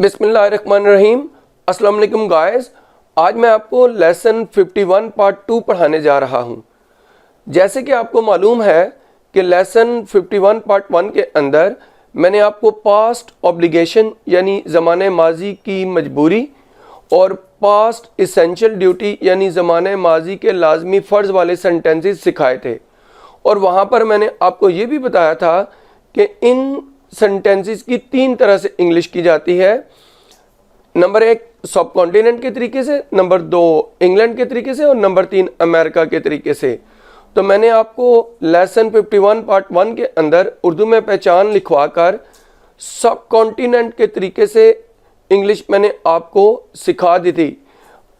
बिस्मिल्लाहिर्रहमानिर्रहीम। अस्सलाम वालेकुम गाइस। आज मैं आपको लेसन 51 पार्ट 2 पढ़ाने जा रहा हूं। जैसे कि आपको मालूम है कि लेसन 51 पार्ट 1 के अंदर मैंने आपको पास्ट ऑब्लिगेशन यानी ज़माने माजी की मजबूरी और पास्ट इसेंशियल ड्यूटी यानी ज़माने माजी के लाजमी फ़र्ज़ वाले सेंटेंसेस सिखाए थे। और वहाँ पर मैंने आपको ये भी बताया था कि इन सेंटेंसेस की 3 तरह से इंग्लिश की जाती है। नंबर 1 सब कॉन्टिनेंट के तरीके से, नंबर 2 इंग्लैंड के तरीके से और नंबर 3 अमेरिका के तरीके से। तो मैंने आपको लेसन 51 पार्ट 1 के अंदर उर्दू में पहचान लिखवा कर सब कॉन्टिनेंट के तरीके से इंग्लिश मैंने आपको सिखा दी थी।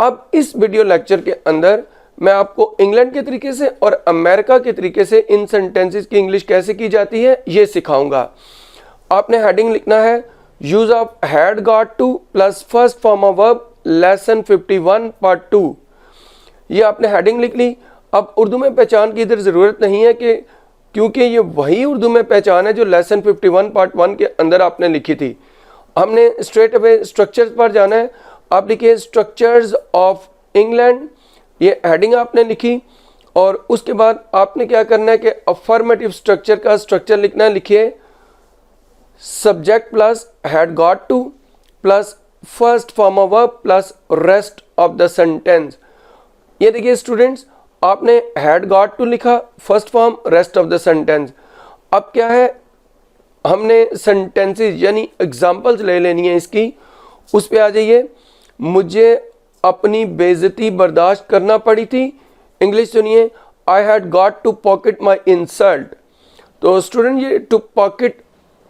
अब इस वीडियो लेक्चर के अंदर मैं आपको इंग्लैंड के तरीके से और अमेरिका के तरीके से इन सेंटेंसेस की इंग्लिश कैसे की जाती है ये सिखाऊंगा। आपने हेडिंग लिखना है use of had got to plus first form of verb lesson 51 part 2। ये आपने हेडिंग लिख ली। अब उर्दू में पहचान की इधर ज़रूरत नहीं है कि क्योंकि ये वही उर्दू में पहचान है जो लेसन 51 पार्ट 1 के अंदर आपने लिखी थी। हमने स्ट्रेट अवे स्ट्रक्चर्स पर जाना है। आप लिखिए स्ट्रक्चर्स ऑफ इंग्लैंड, ये हेडिंग आपने लिखी और उसके बाद आपने क्या करना है कि अफर्मेटिव स्ट्रक्चर का स्ट्रक्चर लिखना है। लिखिए subject plus had got to plus first form of verb plus rest of the sentence. ये देखिए स्टूडेंट्स, आपने हैड गॉट टू लिखा, first form, rest of the sentence. अब क्या है, हमने सेंटेंसेस यानी एग्जांपल्स ले लेनी है इसकी। उस पे आ जाइए। मुझे अपनी बेइज्जती बर्दाश्त करना पड़ी थी। इंग्लिश सुनिए, I had got to pocket my insult. तो स्टूडेंट ये टू पॉकेट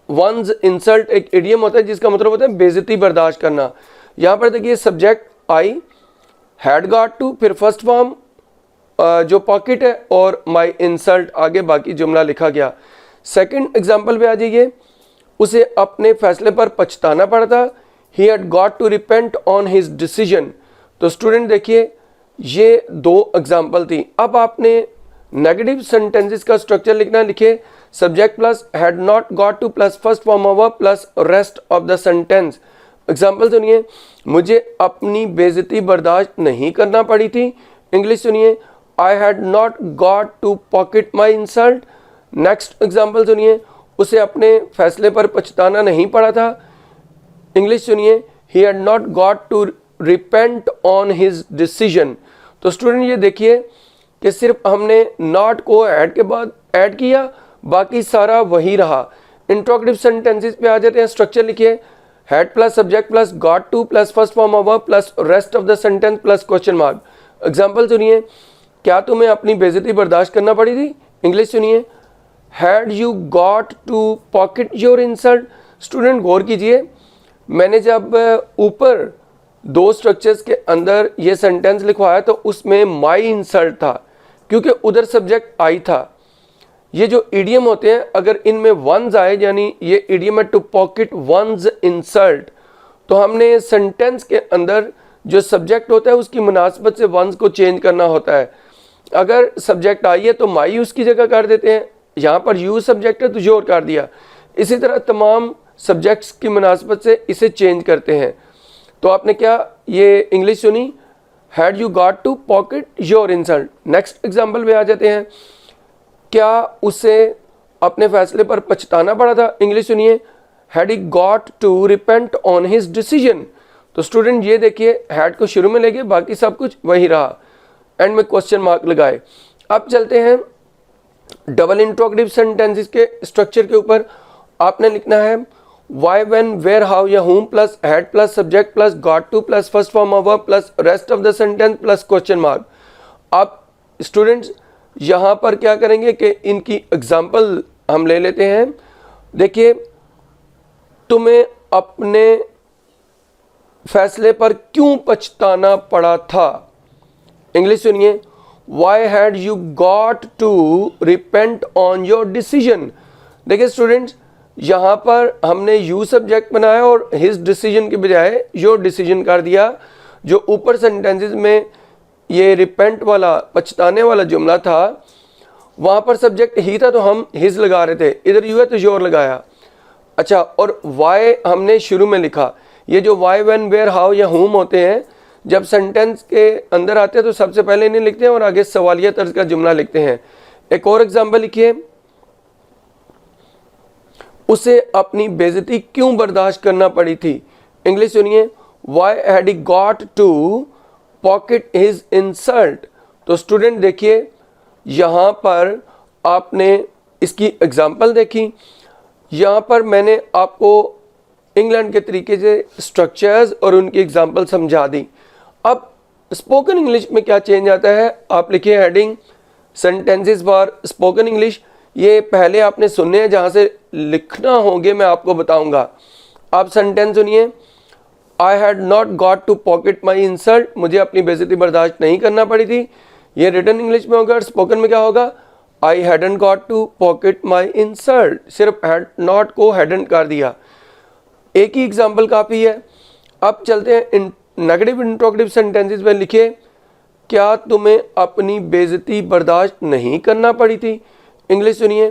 वंस इंसल्ट एक इडियम होता है जिसका मतलब होता है बेइज्जती बर्दाश्त करना। यहाँ पर देखिए subject I, had got to, फिर फर्स्ट फॉर्म जो पॉकेट है और माई इंसल्ट, आगे बाकी जुमला लिखा गया। सेकंड एग्जांपल पे आ जाइए। उसे अपने फैसले पर पछताना पड़ा था। He had got to repent on his decision. तो स्टूडेंट देखिए ये 2 एग्जांपल थी। अब आपने नेगेटिव सेंटेंसेस का स्ट्रक्चर लिखना। लिखिए subject plus had not got to plus first form of verb plus rest of the sentence. Example सुनिए, मुझे अपनी बेइज्जती बर्दाश्त नहीं करना पड़ी थी। इंग्लिश सुनिए, I had not got to pocket my insult. Next example सुनिए, उसे अपने फैसले पर पछताना नहीं पड़ा था। इंग्लिश सुनिए, he had not got to repent on his decision. तो स्टूडेंट ये देखिए कि सिर्फ हमने नॉट को ऐड के बाद ऐड किया, बाकी सारा वही रहा। इंट्रोगेटिव सेंटेंसेस पे आ जाते हैं। स्ट्रक्चर लिखिए, had plus subject plus got to plus first form of verb plus rest of the sentence plus question mark. Example सुनिए, क्या तुम्हें अपनी बेइज्जती बर्दाश्त करना पड़ी थी। इंग्लिश सुनिए, had you got to pocket your insult. Student गौर कीजिए, मैंने जब ऊपर 2 स्ट्रक्चर्स के अंदर ये सेंटेंस लिखवाया तो उसमें माई इंसल्ट था क्योंकि उधर सब्जेक्ट आई था। ये जो इडियम होते हैं अगर इनमें वंस आए, यानी ये इडियम है टू पॉकेट वंस इंसल्ट, तो हमने सेंटेंस के अंदर जो सब्जेक्ट होता है उसकी मुनासबत से वंस को चेंज करना होता है। अगर सब्जेक्ट आई है तो माई उसकी जगह कर देते हैं। यहाँ पर यू सब्जेक्ट है तो योर कर दिया। इसी तरह तमाम सब्जेक्ट्स की मुनासबत से इसे चेंज करते हैं। तो आपने क्या ये इंग्लिश सुनी, had you got to pocket your insult. Next example पे आ जाते हैं। क्या उसे अपने फैसले पर पछताना पड़ा था। इंग्लिश सुनिए, had he got to repent on his decision. तो स्टूडेंट ये देखिए हैड को शुरू में लेके बाकी सब कुछ वही रहा, एंड में क्वेश्चन मार्क लगाए। अब चलते हैं डबल इंट्रोगेटिव सेंटेंसेस के स्ट्रक्चर के ऊपर। आपने लिखना है वाई, व्हेन, वेयर, हाउ या whom plus had plus subject plus got to plus first form of verb plus rest of the sentence plus question mark. आप स्टूडेंट्स यहाँ पर क्या करेंगे कि इनकी एग्जाम्पल हम ले लेते हैं। देखिए, तुम्हें अपने फैसले पर क्यों पछताना पड़ा था। इंग्लिश सुनिए, why had you got to repent on your decision. देखिए स्टूडेंट्स, यहाँ पर हमने यू सब्जेक्ट बनाया और हिज डिसीजन के बजाय योर डिसीजन कर दिया। जो ऊपर सेंटेंसेस में ये रिपेंट वाला पछताने वाला जुमला था वहाँ पर सब्जेक्ट ही था तो हम हिज लगा रहे थे, इधर यू है तो योर लगाया। अच्छा, और वाई हमने शुरू में लिखा, ये जो वाई, व्हेन, वेयर, हाउ या हुम होते हैं, जब सेंटेंस के अंदर आते हैं तो सबसे पहले इन्हें लिखते हैं और आगे सवालिया तर्ज का जुमला लिखते हैं। एक और एग्जाम्पल लिखिए, उसे अपनी बेइज्जती क्यों बर्दाश्त करना पड़ी थी। इंग्लिश सुनिए, why had he got to pocket his insult. तो स्टूडेंट देखिए, यहाँ पर आपने इसकी एग्जाम्पल देखी, यहाँ पर मैंने आपको इंग्लैंड के तरीके से स्ट्रक्चर्स और उनकी एग्जाम्पल समझा दी। अब स्पोकन इंग्लिश में क्या चेंज आता है, आप लिखिए heading sentences for spoken English. ये पहले आपने सुनने हैं, जहाँ से लिखना होंगे मैं आपको बताऊंगा। आप सेंटेंस सुनिए, I had not got to pocket my insult, मुझे अपनी बेइज्जती बर्दाश्त नहीं करना पड़ी थी। ये रिटन इंग्लिश में होगा और स्पोकन में क्या होगा, I hadn't got to pocket my insult, सिर्फ हैड नॉट को हैडंट कर दिया। एक ही एग्जाम्पल काफ़ी है। अब चलते हैं नेगेटिव इंट्रोगेटिव सेंटेंसेस में। लिखिए, क्या तुम्हें अपनी बेइज्जती बर्दाश्त नहीं करना पड़ी थी। इंग्लिश सुनिए,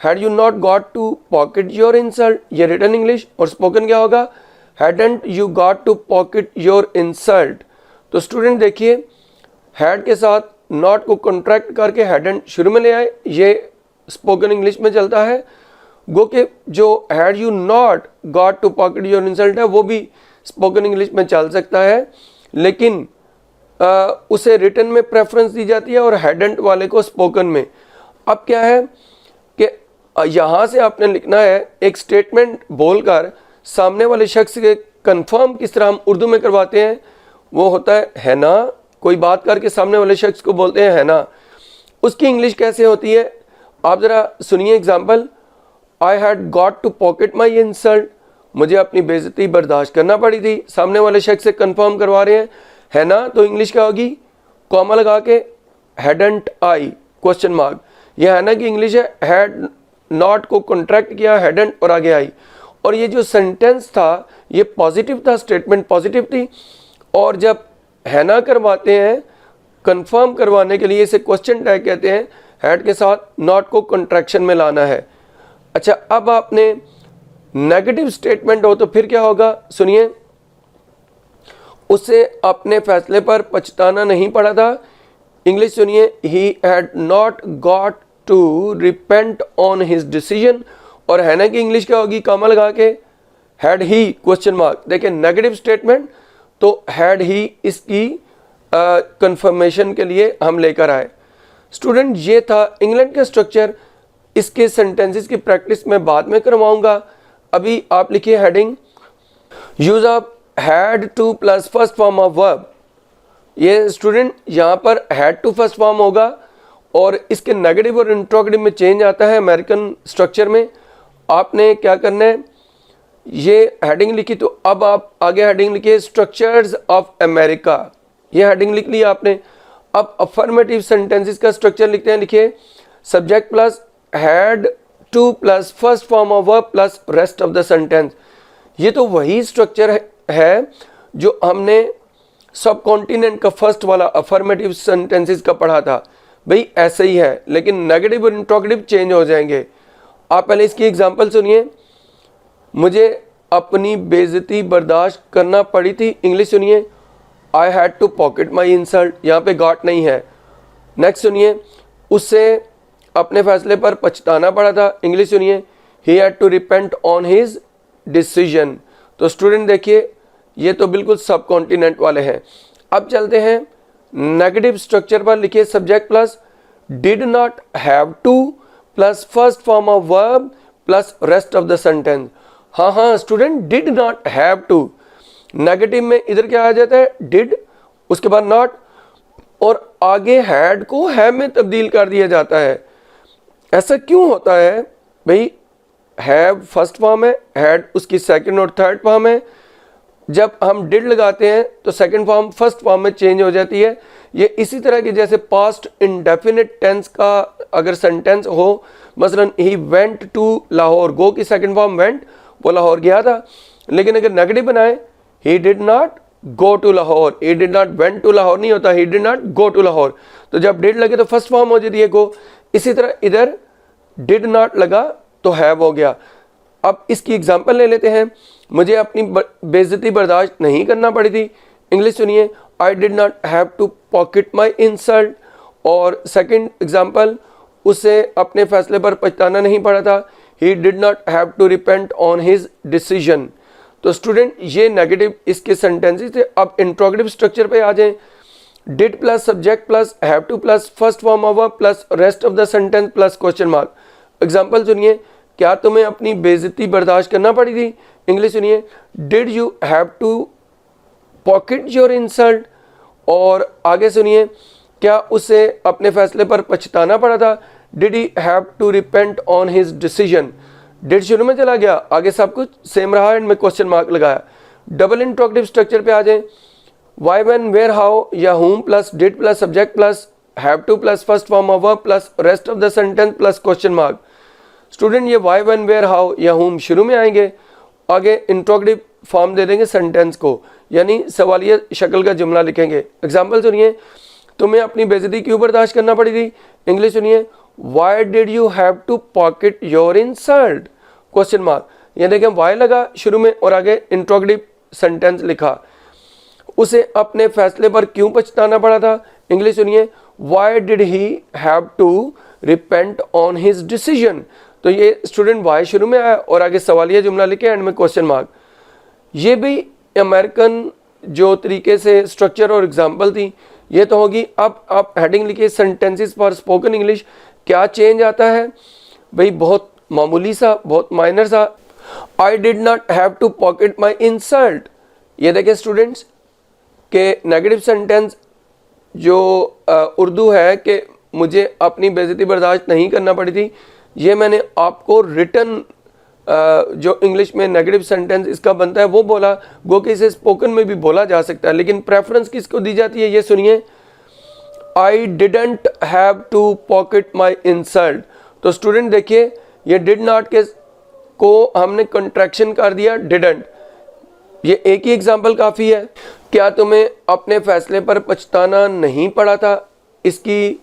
had you not got to pocket your insult, ये रिटन इंग्लिश, और स्पोकन क्या होगा, hadn't you got to pocket your insult. तो स्टूडेंट देखिए, हैड के साथ नॉट को कॉन्ट्रैक्ट करके हैडंट शुरू में ले आए, ये स्पोकन इंग्लिश में चलता है। गो के जो had you not got to pocket your insult है वो भी स्पोकन इंग्लिश में चल सकता है, लेकिन उसे रिटन में प्रेफरेंस दी जाती है और हैडंट वाले को स्पोकन में। अब क्या है कि यहाँ से आपने लिखना है एक स्टेटमेंट बोलकर सामने वाले शख्स के कंफर्म किस तरह हम उर्दू में करवाते हैं, वो होता है ना। कोई बात करके सामने वाले शख्स को बोलते हैं है ना, उसकी इंग्लिश कैसे होती है, आप ज़रा सुनिए example. I had got to pocket my insult, मुझे अपनी बेइज्जती बर्दाश्त करना पड़ी थी। सामने वाले शख्स से कंफर्म करवा रहे हैं है ना, तो इंग्लिश क्या होगी, कॉमा लगा के हैडंट आई क्वेश्चन मार्क। यह है ना कि इंग्लिश है, हैड नॉट को कॉन्ट्रैक्ट किया, हैडंट और आगे आई। और ये जो सेंटेंस था ये पॉजिटिव था, स्टेटमेंट पॉजिटिव थी, और जब है ना करवाते हैं कंफर्म करवाने के लिए इसे क्वेश्चन टैग कहते हैं, हैड के साथ नॉट को कॉन्ट्रैक्शन में लाना है। अच्छा, अब आपने नेगेटिव स्टेटमेंट हो तो फिर क्या होगा, सुनिए, उसे अपने फैसले पर पछताना नहीं पड़ा था। इंग्लिश सुनिए, he had not got to repent on his decision, और है ना कि इंग्लिश क्या होगी, कॉमा लगा के हैड ही क्वेश्चन मार्क। देखिए नेगेटिव स्टेटमेंट तो हैड ही इसकी कंफर्मेशन के लिए हम लेकर आए। स्टूडेंट ये था इंग्लैंड का स्ट्रक्चर, इसके सेंटेंसेस की प्रैक्टिस मैं बाद में करवाऊंगा। अभी आप लिखिए heading, use of had to plus first form of verb. ये स्टूडेंट यहाँ पर हैड टू फर्स्ट फॉर्म होगा और इसके नेगेटिव और इंट्रोगेटिव में चेंज आता है अमेरिकन स्ट्रक्चर में। आपने क्या करना है, ये हेडिंग लिखी तो अब आप आगे हेडिंग लिखिए स्ट्रक्चर्स ऑफ अमेरिका, ये हेडिंग लिख लिया आपने। अब अफर्मेटिव सेंटेंसेस का स्ट्रक्चर लिखते हैं, लिखिए subject plus had to plus first form of verb plus rest of the sentence. ये तो वही स्ट्रक्चर है जो हमने सब कॉन्टिनेंट का फर्स्ट वाला अफर्मेटिव सेंटेंसेस का पढ़ा था। भाई ऐसे ही है, लेकिन नेगेटिव और इंट्रोगेटिव चेंज हो जाएंगे। आप पहले इसकी एग्जांपल सुनिए, मुझे अपनी बेइज्जती बर्दाश्त करना पड़ी थी। इंग्लिश सुनिए, I had to pocket my insult, यहाँ पे गॉट नहीं है। नेक्स्ट सुनिए, उससे अपने फैसले पर पछताना पड़ा था। इंग्लिश सुनिए, he had to repent on his decision. तो स्टूडेंट देखिए, ये तो बिल्कुल सब कॉन्टिनेंट वाले हैं। अब चलते हैं नेगेटिव स्ट्रक्चर पर। लिखिए subject plus did not have to plus first form of verb plus rest of the sentence. हाँ student, did not have to negative में इधर क्या आ जाता है, डिड, उसके बाद नॉट, और आगे हैड को हैव में तब्दील कर दिया जाता है। ऐसा क्यों होता है भाई, हैव फर्स्ट फॉर्म है, हैड उसकी सेकंड और थर्ड फॉर्म है। जब हम डिड लगाते हैं तो सेकंड फॉर्म फर्स्ट फॉर्म में चेंज हो जाती है। ये इसी तरह की जैसे पास्ट इंडेफिनिट टेंस का अगर सेंटेंस हो, मसलन ही वेंट टू लाहौर, गो की सेकंड फॉर्म वेंट, वो लाहौर गया था। लेकिन अगर नेगेटिव बनाए, he did not go to Lahore, he did not went to Lahore नहीं होता, he did not go to Lahore. तो जब डिड लगे तो फर्स्ट फॉर्म हो जाती है गो। इसी तरह इधर डिड नॉट लगा तो हैव हो गया। अब इसकी एग्जांपल ले लेते हैं। मुझे अपनी बेइज्जती बर्दाश्त नहीं करना पड़ी थी। इंग्लिश सुनिए, I did not have to pocket my insult. और सेकेंड एग्जाम्पल, उसे अपने फैसले पर पछताना नहीं पड़ा था, he did not have to repent on his decision. तो स्टूडेंट ये नेगेटिव इसके सेंटेंसेस थे। अब इंट्रोगेटिव स्ट्रक्चर पे आ जाएं। Did plus subject plus have to plus first form of verb plus rest of the sentence plus question mark. Example सुनिए, क्या तुम्हें अपनी बेइज्जती बर्दाश्त करना पड़ी थी? इंग्लिश सुनिए, did you have to pocket your insult. और आगे सुनिए, क्या उसे अपने फैसले पर पछताना पड़ा था? Did he have to repent on his decision. Did शुरू में चला गया, आगे सब कुछ सेम रहा, एंड में क्वेश्चन मार्क लगाया। डबल इंट्रोगेटिव स्ट्रक्चर पे आ जाए। वाई, व्हेन, वेयर, हाउ या whom plus did plus subject plus have to plus first form of verb plus rest of the sentence plus question mark. Student ये Y, when, where, how या whom शुरू में आएंगे, आगे interrogative form दे देंगे sentence को, यानी सवालिया शक्ल का जुमला लिखेंगे। एग्जाम्पल सुनिए, तुम्हें अपनी बेइज्जती क्यों बर्दाश्त करना पड़ी थी? इंग्लिश सुनिए, why did you have to pocket your insult, question mark. ये देखें वाई लगा शुरू में और आगे इंट्रोगेटिव सेंटेंस लिखा। उसे अपने फैसले पर क्यों पछताना पड़ा था? इंग्लिश सुनिए, why did he have to repent on his decision. तो ये स्टूडेंट वाई शुरू में आया और आगे सवालिया जुमला लिखे, एंड में क्वेश्चन मार्क। ये भी अमेरिकन जो तरीके से स्ट्रक्चर और एग्जाम्पल थी ये तो होगी। अब आप हेडिंग लिखिए सेंटेंसेस फॉर स्पोकन इंग्लिश। क्या चेंज आता है भाई? बहुत मामूली सा, बहुत माइनर सा। I did not have to pocket my insult. ये देखें स्टूडेंट्स के नेगेटिव सेंटेंस जो उर्दू है कि मुझे अपनी बेइज्जती बर्दाश्त नहीं करना पड़ी थी, ये मैंने आपको रिटन जो इंग्लिश में नेगेटिव सेंटेंस इसका बनता है वो बोला। गो कि इसे स्पोकन में भी बोला जा सकता है, लेकिन प्रेफरेंस किसको दी जाती है ये सुनिए। I didn't have to pocket my insult. तो स्टूडेंट देखिए ये डिड नॉट के को हमने कंट्रैक्शन कर दिया डिडंट। ये एक ही एग्जाम्पल काफ़ी है। क्या तुम्हें अपने फैसले पर पछताना नहीं पड़ा था? इसकी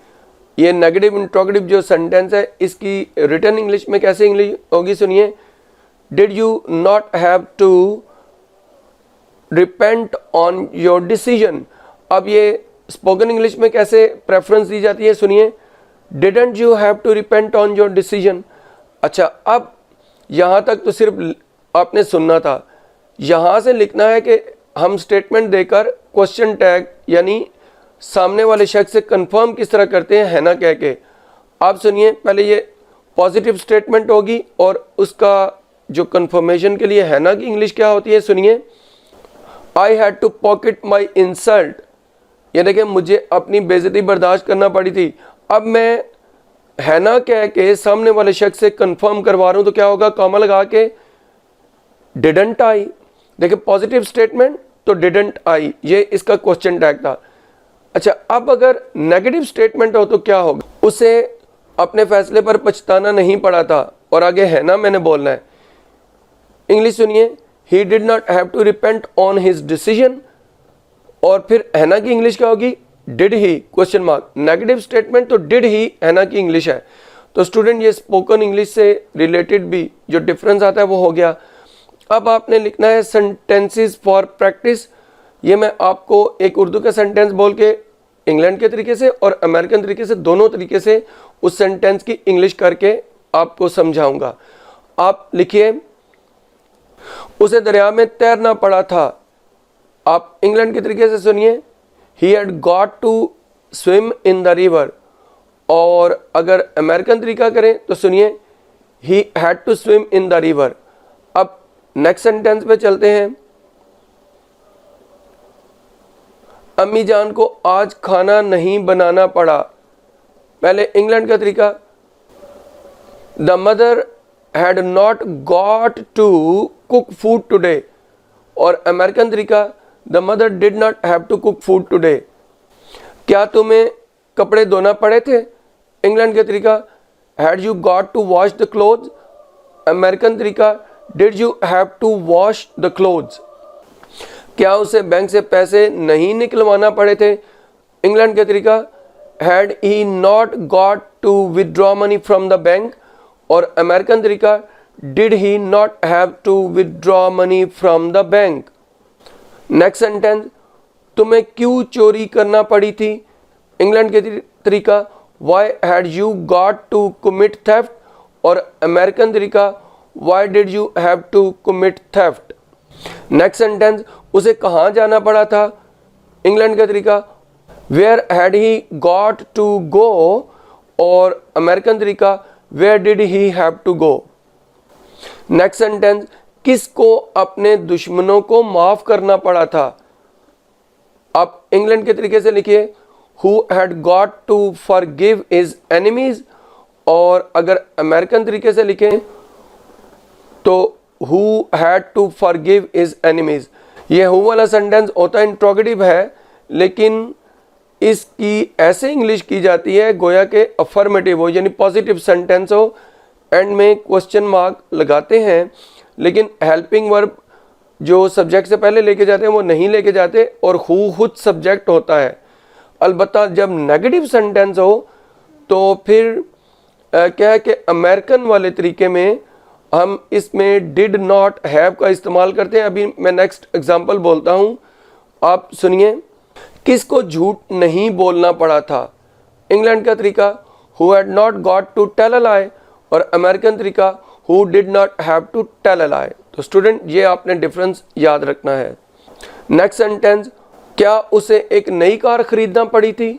ये नेगेटिव इंट्रोगेटिव जो सेंटेंस है इसकी रिटन इंग्लिश में कैसे इंग्लिश होगी सुनिए। Did you not have to repent on your decision. अब ये स्पोकन इंग्लिश में कैसे प्रेफरेंस दी जाती है सुनिए। Didn't you have to repent on your decision. अच्छा, अब यहाँ तक तो सिर्फ आपने सुनना था, यहाँ से लिखना है कि हम स्टेटमेंट देकर क्वेश्चन टैग यानी सामने वाले शख्स से कंफर्म किस तरह करते हैं है ना कह के। आप सुनिए, पहले ये पॉजिटिव स्टेटमेंट होगी और उसका जो कंफर्मेशन के लिए है ना की इंग्लिश क्या होती है सुनिए। I had to pocket my insult. ये देखें मुझे अपनी बेइज्जती बर्दाश्त करना पड़ी थी। अब मैं है ना कह के सामने वाले शख्स से कंफर्म करवा रहा हूं तो क्या होगा, कॉमा लगा के डिडंट आई। देखिए पॉजिटिव स्टेटमेंट तो डिडंट आई, ये इसका क्वेश्चन टैग था। अच्छा, अब अगर नेगेटिव स्टेटमेंट हो तो क्या होगा, उसे अपने फैसले पर पछताना नहीं पड़ा था और आगे है ना मैंने बोलना है। इंग्लिश सुनिए, he did not have to repent on his decision. और फिर है ना की इंग्लिश क्या होगी, did he question mark. Negative statement तो डिड ही है ना की इंग्लिश है। तो स्टूडेंट ये स्पोकन इंग्लिश से रिलेटेड भी जो डिफरेंस आता है वो हो गया। अब आपने लिखना है सेंटेंसेस फॉर प्रैक्टिस। ये मैं आपको एक उर्दू का सेंटेंस बोल के इंग्लैंड के तरीके से और अमेरिकन तरीके से दोनों तरीके से उस सेंटेंस की इंग्लिश करके आपको समझाऊंगा। आप लिखिए, उसे दरिया में तैरना पड़ा था। आप इंग्लैंड के तरीके से सुनिए, he had got to swim in the river। और अगर अमेरिकन तरीका करें तो सुनिए, he had to swim in the river। अब नेक्स्ट सेंटेंस पे चलते हैं। अम्मी जान को आज खाना नहीं बनाना पड़ा। पहले इंग्लैंड का तरीका, the mother had not got to cook food today। और अमेरिकन तरीका, The mother did not have to cook food today। क्या तुम्हें कपड़े धोना पड़े थे? इंग्लैंड के तरीका, Had you got to wash the clothes। American तरीका, Did you have to wash the clothes। क्या उसे बैंक से पैसे नहीं निकलवाना पड़े थे? इंग्लैंड के तरीका, Had he not got to withdraw money from the bank। और अमेरिकन तरीका, did he not have to withdraw money from the bank? Next sentence, तुम्हें क्यों चोरी करना पड़ी थी? इंग्लैंड के तरीका, why had you got to commit theft? और अमेरिकन तरीका, why did you have to commit theft? Next sentence, उसे कहाँ जाना पड़ा था? इंग्लैंड का तरीका, where had he got to go? और अमेरिकन तरीका, where did he have to go? Next sentence, किसको अपने दुश्मनों को माफ करना पड़ा था? आप इंग्लैंड के तरीके से लिखिए, who had got to forgive his enemies? और अगर अमेरिकन तरीके से लिखें तो who had to forgive his enemies? ये who वाला सेंटेंस होता है इंट्रोगेटिव है, लेकिन इसकी ऐसे इंग्लिश की जाती है गोया के अफर्मेटिव हो, यानी पॉजिटिव सेंटेंस हो, एंड में क्वेश्चन मार्क लगाते हैं, लेकिन हेल्पिंग वर्ब जो सब्जेक्ट से पहले लेके जाते हैं वो नहीं लेके जाते, और हु खुद सब्जेक्ट होता है। अलबत्ता जब नेगेटिव सेंटेंस हो तो फिर क्या है कि अमेरिकन वाले तरीके में हम इसमें डिड नॉट हैव का इस्तेमाल करते हैं। अभी मैं नेक्स्ट एग्जांपल बोलता हूँ, आप सुनिए। किसको झूठ नहीं बोलना पड़ा था? इंग्लैंड का तरीका, who had not got to tell a lie, और अमेरिकन तरीका, who did not have to tell a lie। तो स्टूडेंट ये आपने डिफरेंस याद रखना है। नेक्स्ट सेंटेंस, क्या उसे एक नई कार खरीदना पड़ी थी?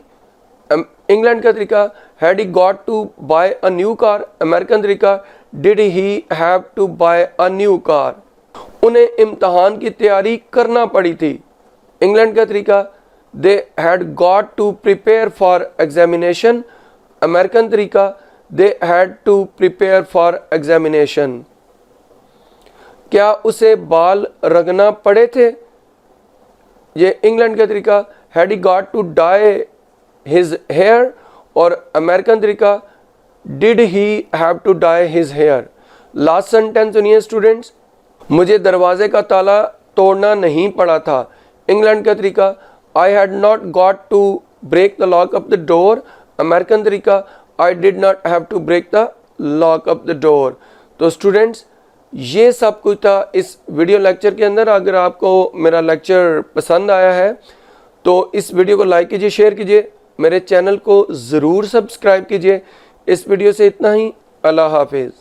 इंग्लैंड का तरीका, had he got to buy a new car? American तरीका, did he have to buy a new car? उन्हें इम्तहान की तैयारी करना पड़ी थी। इंग्लैंड का तरीका, they had got to prepare for examination। American तरीका, they had to prepare for examination। क्या उसे बाल रगना पड़े थे? ये इंग्लैंड का तरीका, had he got to dye his hair? और अमेरिकन तरीका, did he have to dye his hair? Last sentence सुनिए स्टूडेंट्स, मुझे दरवाजे का ताला तोड़ना नहीं पड़ा था। इंग्लैंड का तरीका, I had not got to break the lock of the door। American तरीका, I did not have to break the lock of the door। तो स्टूडेंट्स ये सब कुछ था इस वीडियो लेक्चर के अंदर। अगर आपको मेरा लेक्चर पसंद आया है तो इस वीडियो को लाइक कीजिए, शेयर कीजिए, मेरे चैनल को ज़रूर सब्सक्राइब कीजिए। इस वीडियो से इतना ही। अल्लाह हाफिज़।